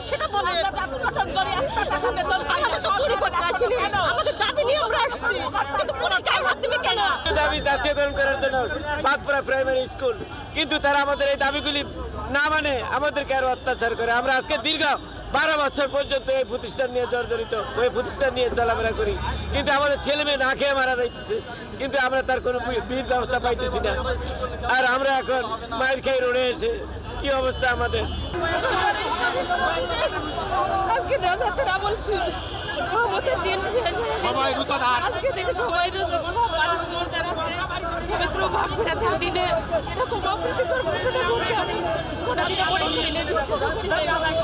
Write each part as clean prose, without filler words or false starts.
সেটা বলে জাতি গঠন করে টাকা বেতন আমাদের সব চুরি করতে আসেনি আমাদের দাবি নিয়ে আমরা আসছি কিন্তু পুলিশ গায়ে হাত দিবে কেন দাবি জাতীয়করণ করার জন্য বাদপুরা প্রাইমারি স্কুল কিন্তু তারা আমাদের এই দাবিগুলি না মানে আমাদেরকে আরো অত্যাচার করে আমরা আজকে দীর্ঘ 12 বছর পর্যন্ত এই প্রতিষ্ঠান নিয়ে জর্জরিত ওই প্রতিষ্ঠান নিয়ে চলাফেরা করি কিন্তু আমাদের ছেলে মেয়ে না খেয়ে মারা যাইতেছে কিন্তু আমরা তার কোনো বিধ ব্যবস্থা পাইতেছি না আর আমরা এখন মায়ের খেয়ে রোডে এসে কি অবস্থা আমাদের আজকে রাজাতে বলছি আমাদের দিন শেষ সবাই রুতাদার আজকে থেকে সবাই রোজা সব মানুষ মরতে রাখছে পবিত্র ভাগ ফেরাতের দিনে এরকম অপ্রীতিকর ঘটনা ঘটে আমি কোন দিনে মনে করি না বিশ্বাস করি না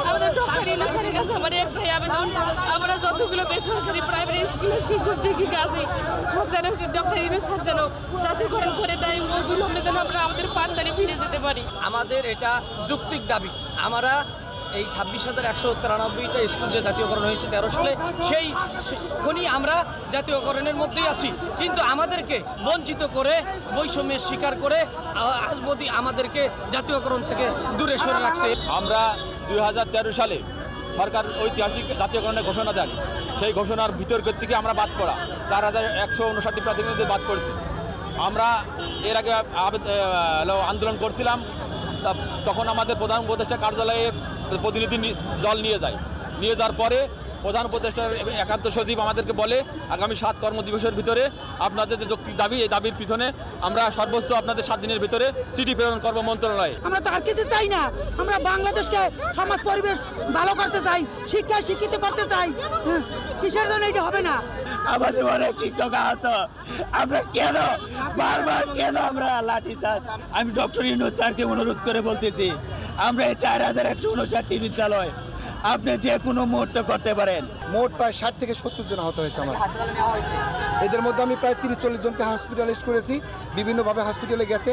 আমাদের ডক্টর ইউনুসের কাছে আমার একটাই আবেদন আমরা যতগুলো বেসরকারি প্রাইমারি স্কুলের শিক্ষক শিক্ষিকা আছি সব যেন ডক্টর ইউনুসের যেন জাতীয়করণ করে দেয় অবিলম্বে যেন আমরা আমাদের পাঠদানে ফিরে যেতে পারি আমাদের এটা যৌক্তিক দাবি আমরা এই 26,193টা স্কুল যে জাতীয়করণ হয়েছে 13 সালে সেই তখনই আমরা জাতীয়করণের মধ্যেই আছি কিন্তু আমাদেরকে বঞ্চিত করে বৈষম্যের শিকার করে আজ অবধি আমাদেরকে জাতীয়করণ থেকে দূরে সরে রাখছে। আমরা 2013 সালে সরকার ঐতিহাসিক জাতীয়করণের ঘোষণা দেন সেই ঘোষণার বিতর্কের থেকে আমরা বাদ পড়া 4,159টি প্রার্থীর মধ্যে বাদ পড়েছি। আমরা এর আগে আন্দোলন করছিলাম তখন আমাদের প্রধান উপদেষ্টা কার্যালয়ে প্রতিনিধি দল নিয়ে যাওয়ার পরে প্রধান উপদেষ্টার একান্ত সচিব আমাদেরকে বলে আগামী 7 কর্মদিবসের ভিতরে আপনাদের যে যৌক্তিক দাবি এই দাবির পিছনে আমরা সর্বোচ্চ আপনাদের 7 দিনের ভিতরে চিঠি প্রেরণ করবো মন্ত্রণালয়ে। আমরা তো আর কিছু চাই না, আমরা বাংলাদেশকে সমাজ পরিবেশ ভালো করতে চাই, শিক্ষায় শিক্ষিত করতে চাই। কিসের জন্য এটা হবে না? আমাদের অনেক শিক্ষক আহত, আমরা কেন বারবার কেন আমরা লাঠি চার্জ? আমি ডক্টর ইউনূস স্যারকে অনুরোধ করে বলতেছি আমরা এই 4,159টি বিদ্যালয় আপনি যে কোনো মুহূর্তে করতে পারেন। মোট প্রায় 60 থেকে 70 জন আহত হয়েছে আমার। এদের মধ্যে আমি প্রায় 30-40 জনকে হসপিটালাইজড করেছি, বিভিন্নভাবে হসপিটালে গেছে।